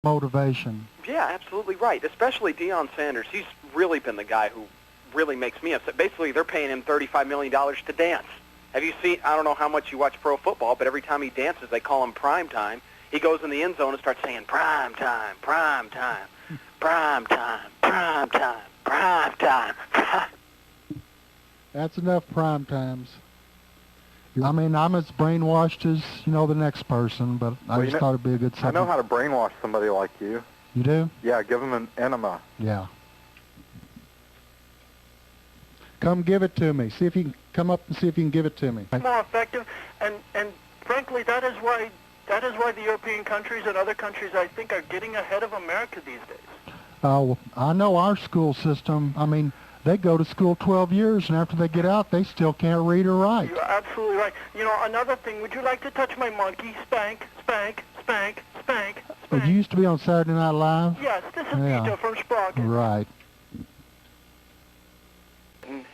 motivation. Yeah, absolutely right. Especially Deion Sanders. He's really been the guy who really makes me upset. Basically, they're paying him $35 million to dance. Have you seen, I don't know how much you watch pro football, but every time he dances, they call him prime time. He goes in the end zone and starts saying, prime time, prime time, prime time, prime time, prime time. That's enough prime times. I mean, I'm as brainwashed as, the next person, but I just thought it'd be a good subject. I know how to brainwash somebody like you. You do? Yeah, give them an enema. Yeah. Come give it to me. See if you can come up and see if you can give it to me. More effective, and frankly, that is why the European countries and other countries, I think, are getting ahead of America these days. Well, I know our school system. I mean, they go to school 12 years, and after they get out, they still can't read or write. You're absolutely right. Another thing, would you like to touch my monkey? Spank, spank, spank, spank, spank. You used to be on Saturday Night Live? Yes, this is Peter from Sprocket. Right.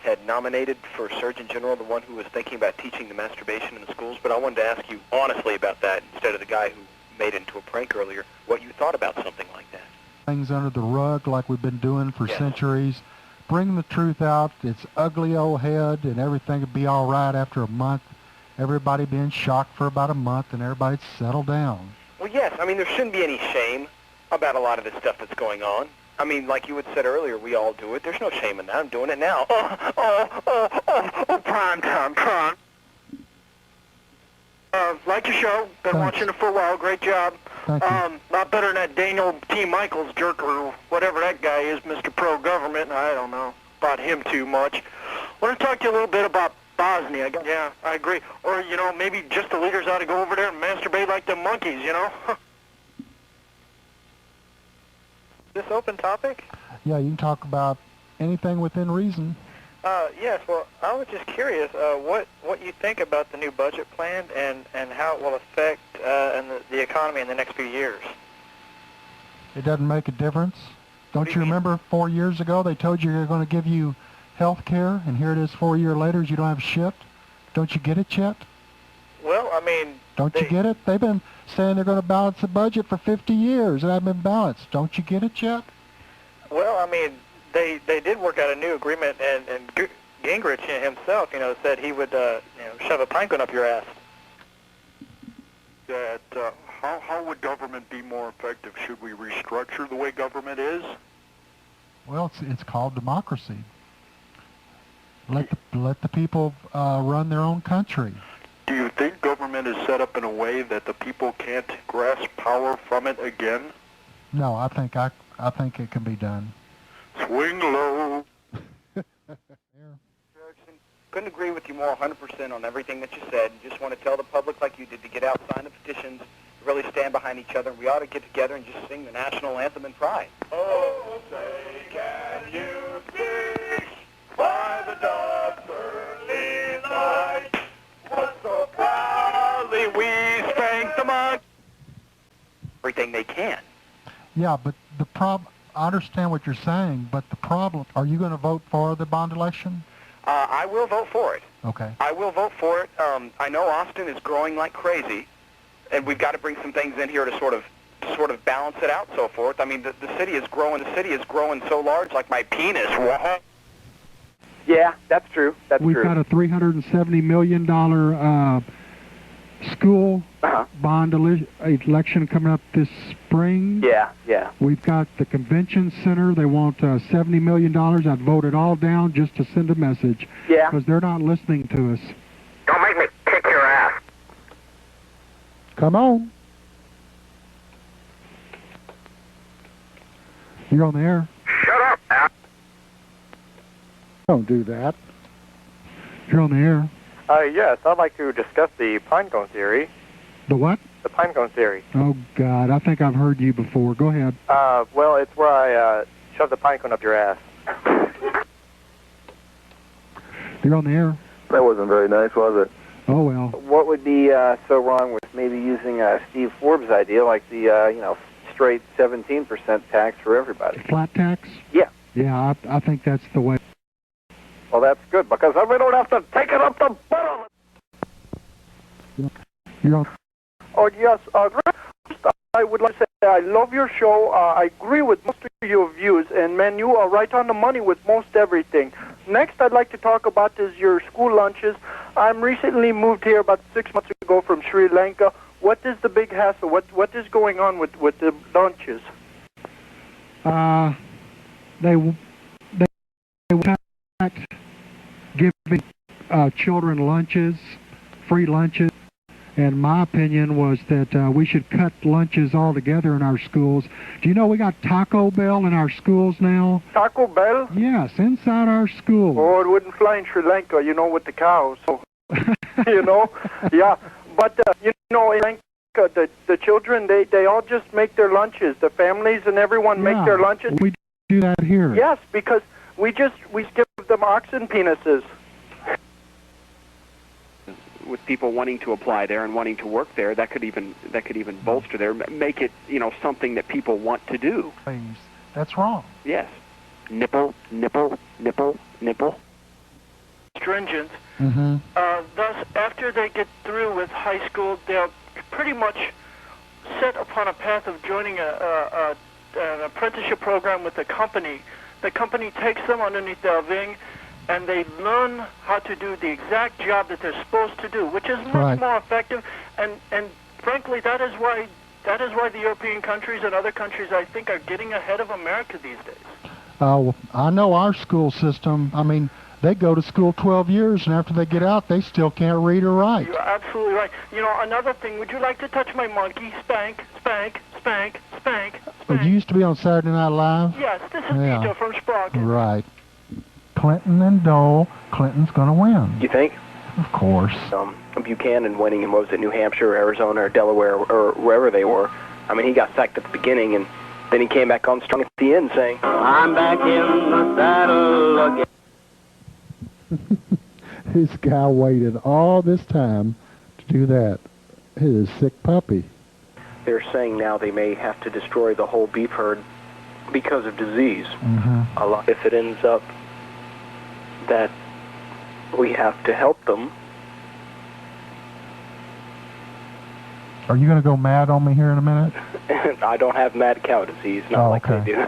Had nominated for Surgeon General the one who was thinking about teaching the masturbation in the schools, but I wanted to ask you honestly about that instead of the guy who made it into a prank earlier, what you thought about something like that. Things under the rug like we've been doing for centuries. Bring the truth out, its ugly old head, and everything would be all right after a month. Everybody being shocked for about a month, and everybody'd settle down. Well, yes. I mean, there shouldn't be any shame about a lot of this stuff that's going on. I mean, like you had said earlier, we all do it. There's no shame in that. I'm doing it now. Prime time, prime. Like your show. Been watching it for a while. Great job. Thank you. Lot better than that Daniel T. Michaels jerk or whatever that guy is, Mr. Pro-Government. I don't know about him too much. I want to talk to you a little bit about Bosnia. Yeah, I agree. Or, maybe just the leaders ought to go over there and masturbate like the monkeys, This open topic? Yeah, you can talk about anything within reason. Yes, well, I was just curious what you think about the new budget plan and how it will affect the economy in the next few years. It doesn't make a difference. Don't you remember 4 years ago they told you they're going to give you health care, and here it is 4 years later you don't have shit? Don't you get it yet? Well, I mean... Don't you get it? They've been saying they're going to balance the budget for 50 years. It hasn't been balanced. Don't you get it yet? Well, I mean... They did work out a new agreement, and Gingrich himself, said he would, shove a pine cone up your ass. How would government be more effective? Should we restructure the way government is? Well, it's called democracy. Let the people run their own country. Do you think government is set up in a way that the people can't grasp power from it again? No, I think it can be done. Swing low. Ericson, couldn't agree with you more 100% on everything that you said. Just want to tell the public like you did to get out, sign the petitions, really stand behind each other. We ought to get together and just sing the national anthem and pride. Oh, say, can you see by the dawn's early light what so proudly we spank the monkey? Everything they can. Yeah, but the problem... I understand what you're saying, but the problem... Are you going to vote for the bond election? I will vote for it. Okay. I will vote for it. I know Austin is growing like crazy, and we've got to bring some things in here to sort of balance it out, so forth. I mean, the city is growing. The city is growing so large, like my penis. Yeah, that's true. We've got a $370 million school bond election coming up this spring. Yeah. We've got the convention center. They want $70 million. I'd vote it all down just to send a message. Yeah. Because they're not listening to us. Don't make me kick your ass. Come on. You're on the air. Shut up, Al. Don't do that. You're on the air. Yes, I'd like to discuss the pine cone theory. The what? The pine cone theory. Oh, God. I think I've heard you before. Go ahead. Well, it's where I shove the pine cone up your ass. You're on the air. That wasn't very nice, was it? Oh, well. What would be so wrong with maybe using Steve Forbes' idea, like the, straight 17% tax for everybody? Flat tax? Yeah. Yeah, I think that's the way. Well, that's good, because then we don't have to take it up the butt of it. You're on. Oh, yes, I would like to say I love your show. I agree with most of your views, and man, you are right on the money with most everything. Next, I'd like to talk about is your school lunches. I'm recently moved here about 6 months ago from Sri Lanka. What is the big hassle? What is going on with the lunches? They will giving children lunches, free lunches. And my opinion was that we should cut lunches altogether in our schools. Do you know we got Taco Bell in our schools now? Taco Bell? Yes, inside our schools. Oh, it wouldn't fly in Sri Lanka, you know, with the cows. So, you know, yeah. But, you know, in Sri Lanka, the children, they all just make their lunches. The families and everyone make their lunches. We do that here. Yes, because we give them oxen penises. With people wanting to apply there and wanting to work there, that could even bolster there, make it, you know, something that people want to do. That's wrong. Yes. Nipple, nipple, nipple, nipple. Stringent. Mm-hmm. Thus, after they get through with high school, they're pretty much set upon a path of joining an apprenticeship program with a company. The company takes them underneath their wing, and they learn how to do the exact job that they're supposed to do, which is much more effective. And frankly, that is why the European countries and other countries, I think, are getting ahead of America these days. I know our school system. I mean, they go to school 12 years, and after they get out, they still can't read or write. You're absolutely right. You know, another thing, would you like to touch my monkey? Spank, spank, spank, spank, spank. You used to be on Saturday Night Live? Yes, this is Peter from Sprocket. Right. Clinton and Dole, Clinton's going to win. You think? Of course. Buchanan winning in, what was it, New Hampshire, Arizona, or Delaware, or wherever they were. I mean, he got sacked at the beginning, and then he came back on strong at the end saying, I'm back in the saddle again. This guy waited all this time to do that. He is a sick puppy. They're saying now they may have to destroy the whole beef herd because of disease. Mm-hmm. A lot. If it ends up that we have to help them. Are you going to go mad on me here in a minute? I don't have mad cow disease, not like they do.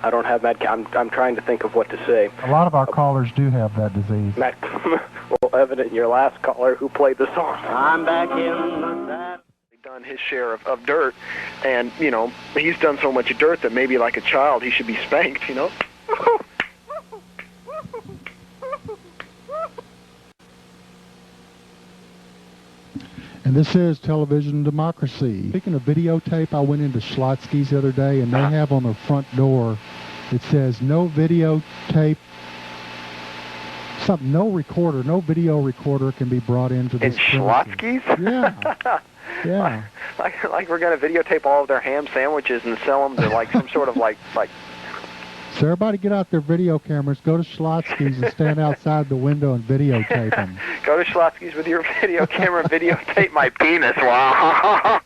I don't have mad cow. I'm trying to think of what to say. A lot of our callers do have that disease. Well, evident in your last caller who played the song. I'm back in the saddle. Done his share of dirt, and, you know, he's done so much dirt that maybe like a child he should be spanked, you know? And this is Television Democracy. Speaking of videotape, I went into Schlotsky's the other day, and they have on the front door, it says no videotape, no recorder, no video recorder can be brought into this. In Schlotsky's? Yeah. Yeah. Like we're going to videotape all of their ham sandwiches and sell them to like some sort of like. So everybody get out their video cameras, go to Schlotsky's and stand outside the window and videotape them. Go to Schlotsky's with your video camera and videotape my penis. Wow.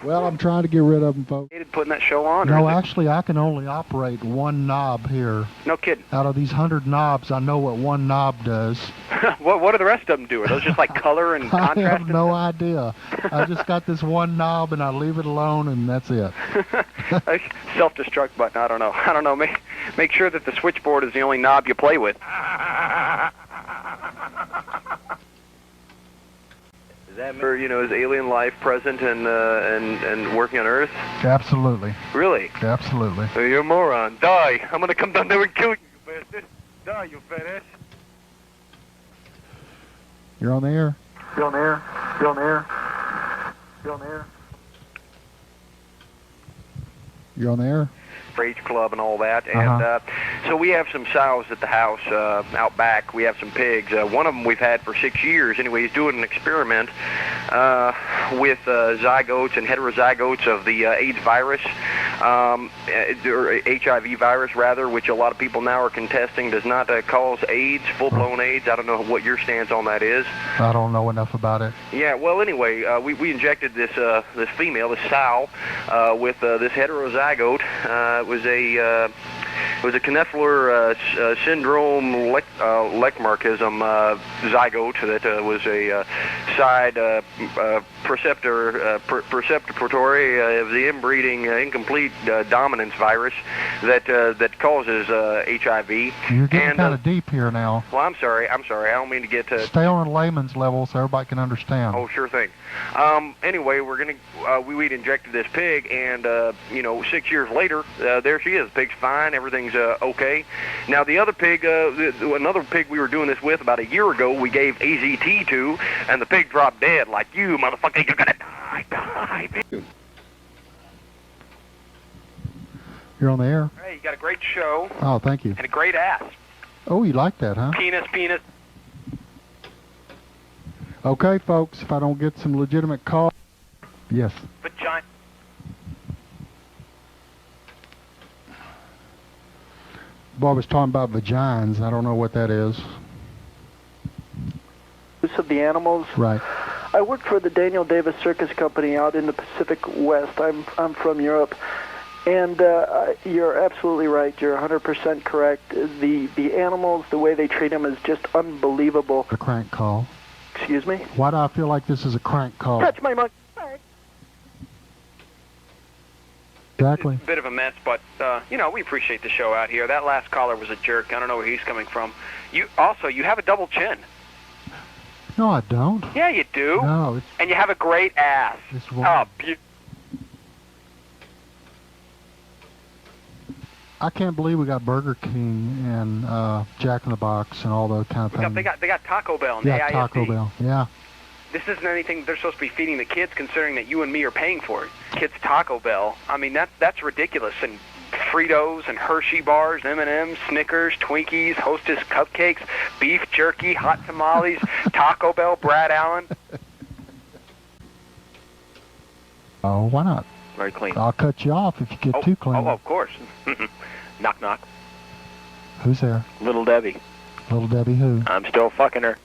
Well, I'm trying to get rid of them, folks. Putting that show on? No, actually, I can only operate one knob here. No kidding. Out of these 100 knobs, I know what one knob does. What do the rest of them do? Are those just like color and contrast? I have no idea. I just got this one knob, and I leave it alone, and that's it. Self-destruct button. I don't know. Make sure that the switchboard is the only knob you play with. Is that is alien life present and working on Earth? Absolutely. Really? Absolutely. You're a moron. Die! I'm gonna come down there and kill you, you bastard. Die, you fat ass. You're on the air. You're on the air. You're on the air. You're on the air. You're on the air. Rage Club and all that, and so we have some sows at the house out back. We have some pigs. One of them we've had for 6 years. Anyway, he's doing an experiment with zygotes and heterozygotes of the AIDS virus, or HIV virus rather, which a lot of people now are contesting does not cause AIDS, full-blown AIDS. I don't know what your stance on that is. I don't know enough about it. Yeah, well, anyway, we injected this female, this sow, with this heterozygote. It was a It was a Knepfler syndrome lecmarchism zygote that was a side perceptoratory of the inbreeding incomplete dominance virus that causes HIV. You're getting kind of deep here now. Well, I'm sorry. I don't mean to get to... Stay on a layman's level so everybody can understand. Oh, sure thing. Anyway, we'd injected this pig, and 6 years later, there she is. The pig's fine. Everything's okay. Now, the other pig, another pig we were doing this with about a year ago, we gave AZT to, and the pig dropped dead. Like, you motherfucker, you're gonna die. You're on the air. Hey, you got a great show. Oh, thank you. And a great ass. Oh, you like that, huh? Penis. Okay, folks, if I don't get some legitimate call... Yes. Vagina. Boy, I was talking about vagines. I don't know what that is. Use of the animals. Right. I work for the Daniel Davis Circus Company out in the Pacific West. I'm from Europe. And you're absolutely right. You're 100% correct. The animals, the way they treat them is just unbelievable. A crank call. Excuse me? Why do I feel like this is a crank call? Touch my monkey. Exactly. It's a bit of a mess, but, we appreciate the show out here. That last caller was a jerk. I don't know where he's coming from. You have a double chin. No, I don't. Yeah, you do. No, it's... And you have a great ass. It's I can't believe we got Burger King and Jack in the Box and all those kind of things. They got Taco Bell and yeah, AISD. Taco Bell. Yeah. This isn't anything they're supposed to be feeding the kids, considering that you and me are paying for it. Kids Taco Bell. I mean, that's ridiculous. And Fritos and Hershey bars, M&M's, Snickers, Twinkies, Hostess cupcakes, beef jerky, hot tamales, Taco Bell, Brad Allen. Oh, why not? Very clean. I'll cut you off if you get too clean. Oh, of course. Knock, knock. Who's there? Little Debbie. Little Debbie who? I'm still fucking her.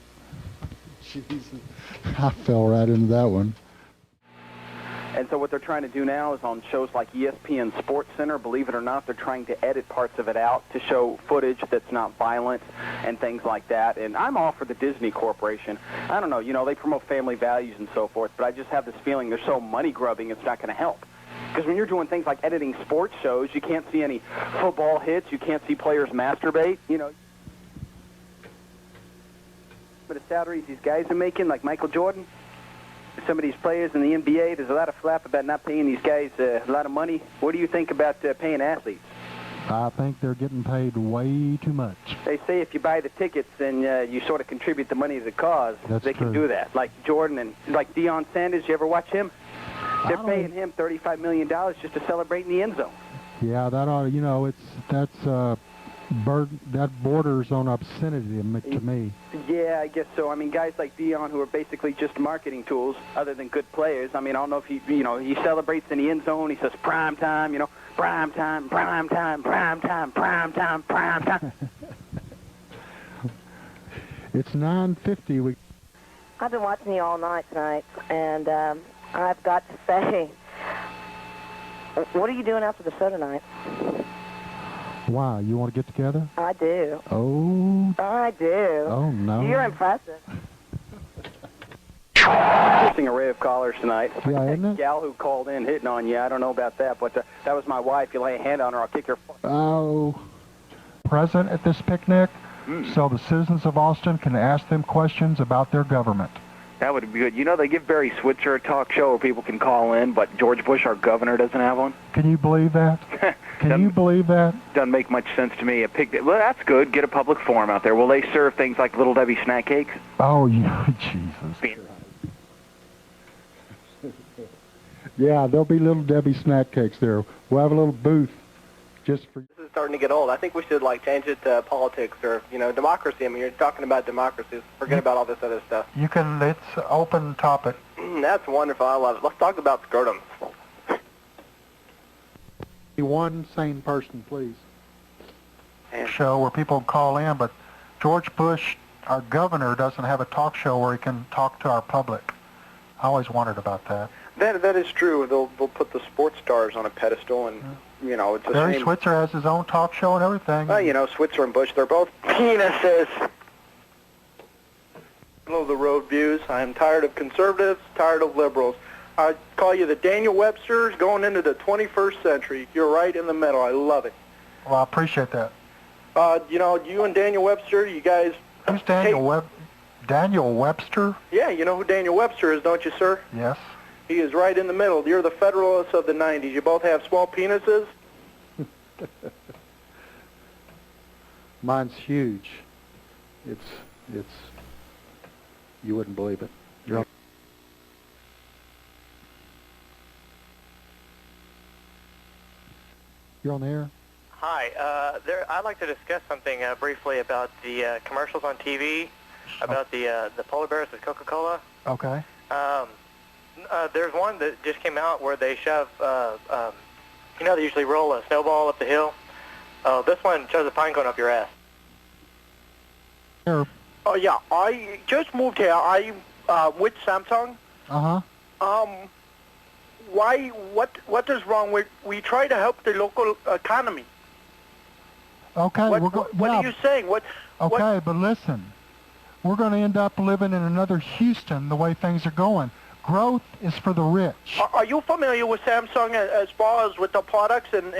Jesus. I fell right into that one. And so what they're trying to do now is on shows like ESPN Sports Center, believe it or not, they're trying to edit parts of it out to show footage that's not violent and things like that. And I'm all for the Disney Corporation. I don't know, they promote family values and so forth, but I just have this feeling they're so money-grubbing it's not going to help. Because when you're doing things like editing sports shows, you can't see any football hits, you can't see players masturbate, But the salaries these guys are making, like Michael Jordan, some of these players in the NBA, there's a lot of flap about not paying these guys a lot of money. What do you think about paying athletes? I think they're getting paid way too much. They say if you buy the tickets and you sort of contribute the money to the cause, they can do that. Like Jordan and like Deion Sanders, you ever watch him? They're paying him $35 million just to celebrate in the end zone. Yeah, that ought that borders on obscenity to me. Yeah, I guess so. I mean, guys like Deion who are basically just marketing tools other than good players. I mean, I don't know if he celebrates in the end zone. He says prime time, prime time, prime time, prime time, prime time, prime time. It's 9:50. I've been watching you all night tonight, and I've got to say, what are you doing after the show tonight? Why? You want to get together? I do. Oh. I do. Oh, no. You're impressive. Interesting array of callers tonight. Yeah, isn't it? Gal who called in hitting on you. I don't know about that, but that was my wife. You lay a hand on her, I'll kick her. Oh. Present at this picnic, so the citizens of Austin can ask them questions about their government. That would be good. They give Barry Switzer a talk show where people can call in, but George Bush, our governor, doesn't have one. Can you believe that? Can you believe that? Doesn't make much sense to me. Well, that's good. Get a public forum out there. Will they serve things like Little Debbie snack cakes? Oh, yeah, Jesus. Yeah, there'll be Little Debbie snack cakes there. We'll have a little booth just for... This is starting to get old. I think we should, change it to politics or, democracy. I mean, you're talking about democracy. Forget about all this other stuff. You can... It's open topic. That's wonderful. I love it. Let's talk about scrotums. One sane person, please. Show where people call in, but George Bush, our governor, doesn't have a talk show where he can talk to our public. I always wondered about that. That is true. They'll put the sports stars on a pedestal and you know, it's a Barry shame. Switzer has his own talk show and everything. Well, you know, Switzer and Bush, they're both penises. Middle of the road views. I'm tired of conservatives, tired of liberals. I call you the Daniel Websters going into the 21st century. You're right in the middle. I love it. Well, I appreciate that. You know, you and Daniel Webster, you guys... Who's Daniel Daniel Webster? Yeah, you know who Daniel Webster is, don't you, sir? Yes. He is right in the middle. You're the Federalists of the 90s. You both have small penises. Mine's huge. It's. You wouldn't believe it. You're on the air. Hi. I'd like to discuss something briefly about the commercials on TV about the polar bears with Coca-Cola. Okay. There's one that just came out where they shove, you know, they usually roll a snowball up the hill. This one shoves a pine cone up your ass. Here. Oh, yeah. I just moved here. I'm with Samsung. Uh-huh. What is wrong with... We try to help the local economy. Okay. What are you saying? Okay, but listen. We're going to end up living in another Houston the way things are going. Growth is for the rich. Are you familiar with Samsung as far as with the products and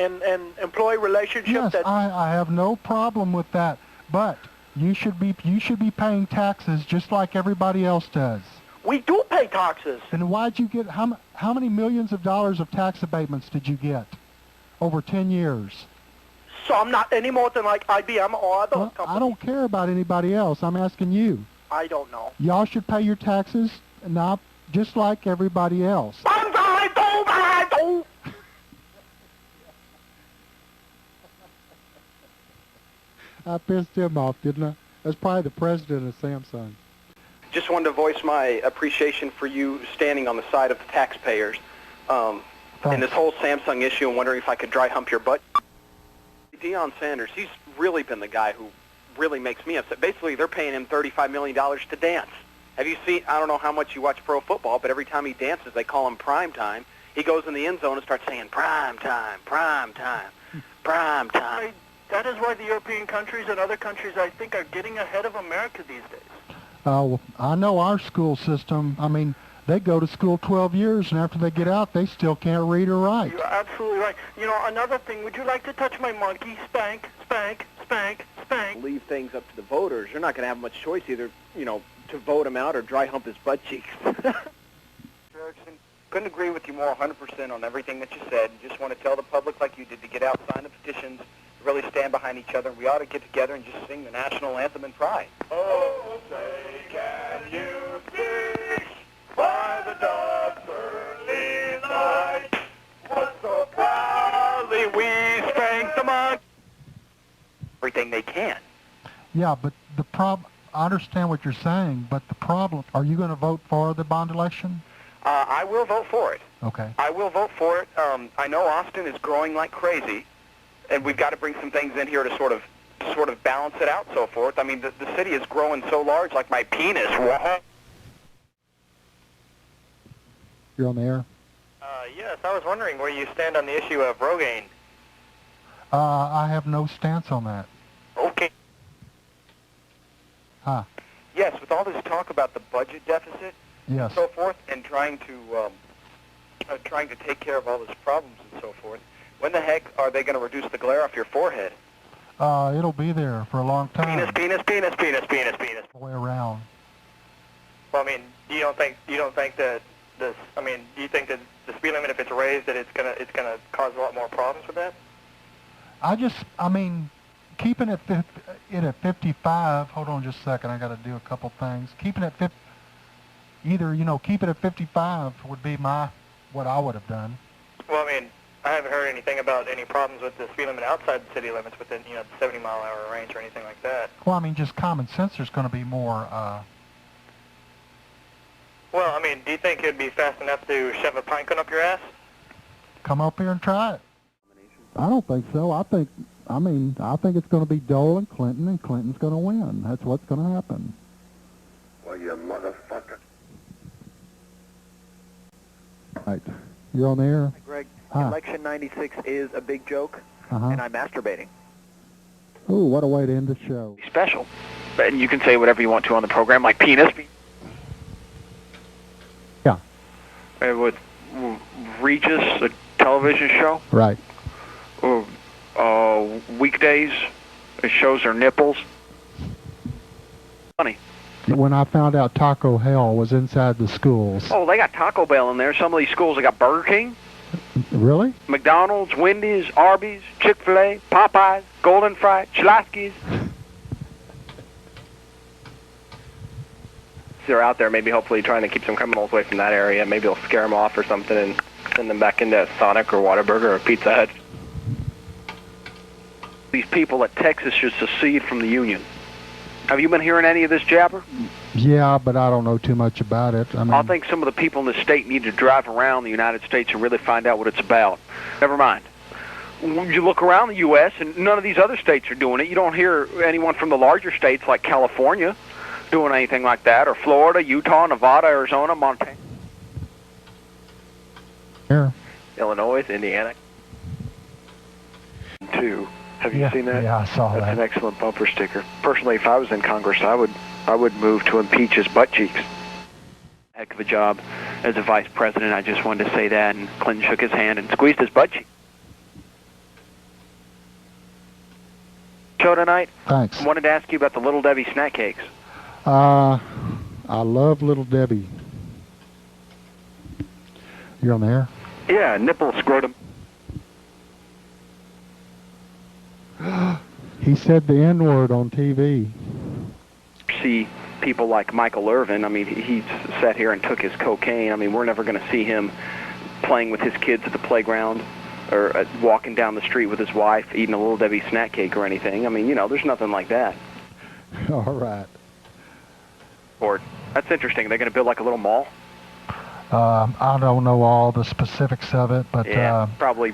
employee relationship? Yes, I have no problem with that. But you should be paying taxes just like everybody else does. We do pay taxes. Then why'd you get how many millions of dollars of tax abatements did you get over 10 years? So I'm not any more than like IBM or other companies. I don't care about anybody else. I'm asking you. I don't know. Y'all should pay your taxes, not just like everybody else. I pissed him off, didn't I? That's probably the president of Samsung. Just wanted to voice my appreciation for you standing on the side of the taxpayers in this whole Samsung issue and wondering if I could dry hump your butt. Deion Sanders, he's really been the guy who really makes me upset. Basically, they're paying him $35 million to dance. Have you seen, I don't know how much you watch pro football, but every time he dances, they call him prime time. He goes in the end zone and starts saying, prime time, prime time, prime time. That is why the European countries and other countries, I think, are getting ahead of America these days. Well, I know our school system, I mean, they go to school 12 years, and after they get out, they still can't read or write. You're absolutely right. You know, another thing, would you like to touch my monkey? Spank, spank, spank, spank. Leave things up to the voters. You're not going to have much choice either, you know, to vote him out or dry hump his butt cheeks. Ericson, couldn't agree with you more 100% on everything that you said. Just want to tell the public like you did to get out, sign the petitions, really stand behind each other. We ought to get together and just sing the national anthem in pride. Oh, say can you speak by the dawn's early light? What so proudly we spank the monkey. Everything they can. Yeah, but the problem, I understand what you're saying, but the problem, are you going to vote for the bond election? I will vote for it. Okay. I will vote for it. I know Austin is growing like crazy, and we've got to bring some things in here to sort of balance it out, so forth. I mean, the city is growing so large, like my penis. You're on the air? Yes, I was wondering where you stand on the issue of Rogaine. I have no stance on that. Okay. Huh. Yes, with all this talk about the budget deficit Yes. and so forth, and trying to take care of all those problems and so forth, when the heck are they going to reduce the glare off your forehead? It'll be there for a long time. Penis, penis, penis, penis, penis, penis. All the way around. Well, I mean, you don't think that this? I mean, do you think that the speed limit, if it's raised, that it's gonna cause a lot more problems with that? I mean, keeping it at 55. Hold on just a second. I got to do a couple things. Keeping it keep it at 55 would be what I would have done. Well, I mean, I haven't heard anything about any problems with the speed limit outside the city limits within, the 70-mile-an-hour range or anything like that. Well, I mean, just common sense. There's going to be more. Well, I mean, do you think it'd be fast enough to shove a pine cone up your ass? Come up here and try it. I don't think so. I think it's going to be Dole and Clinton's going to win. That's what's going to happen. Well, you motherfucker. Right. You're on the air? Greg, Election 96 is a big joke, and I'm masturbating. Ooh, what a way to end the show. Special. And you can say whatever you want to on the program, like penis. Yeah. With Regis, a television show. Right. Weekdays, it shows their nipples. Funny. When I found out Taco Hell was inside the schools. Oh, they got Taco Bell in there. Some of these schools, they got Burger King. Really? McDonald's, Wendy's, Arby's, Chick-fil-A, Popeyes, Golden Fry, Chlasky's. They're out there maybe hopefully trying to keep some criminals away from that area. Maybe they'll scare them off or something and send them back into Sonic or Whataburger or Pizza Hut. These people at Texas should secede from the Union. Have you been hearing any of this jabber? Yeah, but I don't know too much about it. I think some of the people in the state need to drive around the United States and really find out what it's about. Never mind. When you look around the U.S., and none of these other states are doing it. You don't hear anyone from the larger states like California doing anything like that, or Florida, Utah, Nevada, Arizona, Montana. Yeah. Illinois, Indiana. Two. Have you seen that? Yeah, I saw that. That's an excellent bumper sticker. Personally, if I was in Congress, I would move to impeach his butt cheeks. Heck of a job as a vice president. I just wanted to say that. And Clinton shook his hand and squeezed his butt cheek. Show tonight. Thanks. I wanted to ask you about the Little Debbie snack cakes. I love Little Debbie. You're on the air? Yeah, nipple scrotum. He said the N-word on TV. See people like Michael Irvin. I mean, he sat here and took his cocaine. I mean, we're never going to see him playing with his kids at the playground or walking down the street with his wife eating a Little Debbie snack cake or anything. I mean, there's nothing like that. All right. Or that's interesting. They're going to build like a little mall. I don't know all the specifics of it, but yeah, probably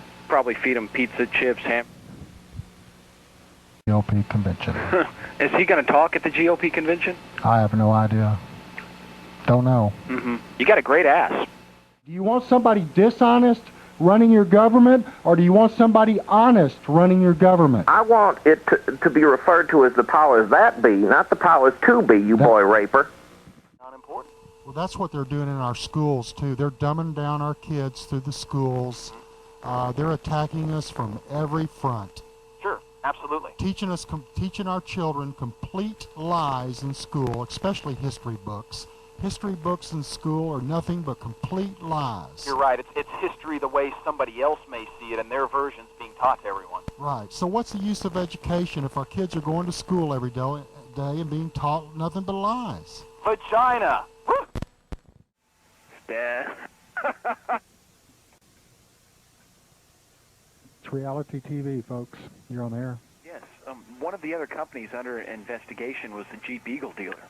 feed them pizza, chips, ham. GOP convention. Is he going to talk at the GOP convention? I have no idea. Don't know. Mm-hmm. You got a great ass. Do you want somebody dishonest running your government, or do you want somebody honest running your government? I want it to be referred to as the powers that be, not the powers to be, you boy raper. Not important. Well, that's what they're doing in our schools, too. They're dumbing down our kids through the schools. They're attacking us from every front. Sure, absolutely. Teaching our children complete lies in school, especially history books. History books in school are nothing but complete lies. You're right. It's history the way somebody else may see it, and their version's being taught to everyone. Right. So what's the use of education if our kids are going to school every day and being taught nothing but lies? Vagina! Yeah. It's reality TV, folks. You're on the air. Yes. One of the other companies under investigation was the Jeep Eagle dealer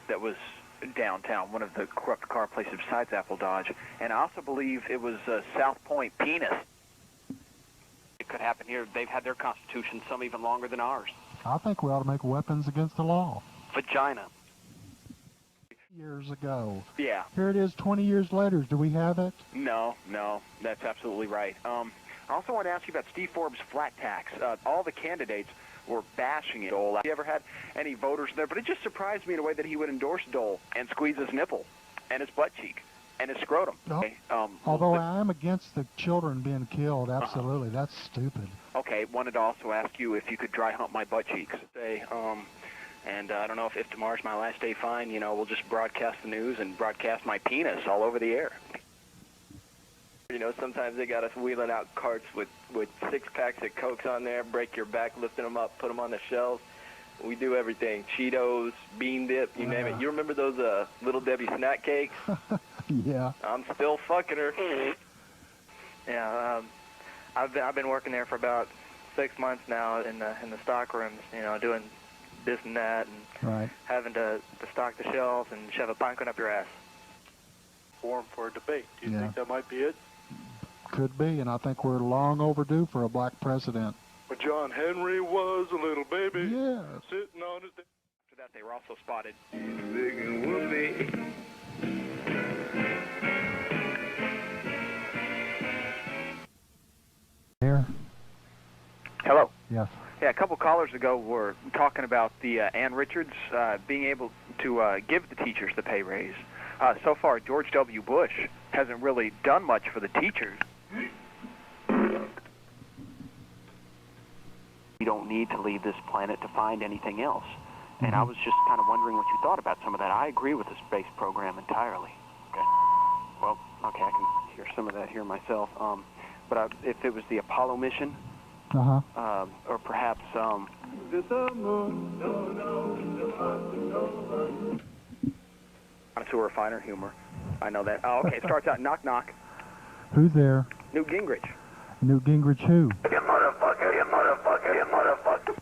that was downtown, one of the corrupt car places besides Apple Dodge. And I also believe it was South Point Penis. It could happen here. They've had their constitution, some even longer than ours. I think we ought to make weapons against the law. Vagina. Years ago. Yeah. Here it is 20 years later. Do we have it? No, that's absolutely right. I also want to ask you about Steve Forbes' flat tax. All the candidates were bashing it. Dole. Have you ever had any voters there? But it just surprised me in a way that he would endorse Dole and squeeze his nipple and his butt cheek and his scrotum. No. Okay, Although I am against the children being killed, absolutely. That's stupid. Okay, wanted to also ask you if you could dry hump my butt cheeks. And I don't know if tomorrow's my last day fine, we'll just broadcast the news and broadcast my penis all over the air. Sometimes they got us wheeling out carts with 6 packs of Cokes on there, break your back, lifting them up, put them on the shelves. We do everything. Cheetos, bean dip, you name it. You remember those Little Debbie snack cakes? Yeah. I'm still fucking her. Yeah, I've been working there for about 6 months now in the stock rooms, doing this and that, and having to stock the shelves and shove a pine cone up your ass. Forum for a debate. Do you think that might be it? Could be, and I think we're long overdue for a black president. But John Henry was a little baby. Yeah. Sitting on his... After that, they were also spotted. Yes. Yeah, a couple callers ago were talking about the Ann Richards being able to give the teachers the pay raise. So far, George W. Bush hasn't really done much for the teachers. We don't need to leave this planet to find anything else. And I was just kind of wondering what you thought about some of that. I agree with the space program entirely. Okay. Well, okay, I can hear some of that here myself. But if it was the Apollo mission, or perhaps To a finer humor. I know that. Oh, okay. It starts out knock knock. Who's there? Newt Gingrich. Newt Gingrich who? You motherfucker, you motherfucker, you motherfucker.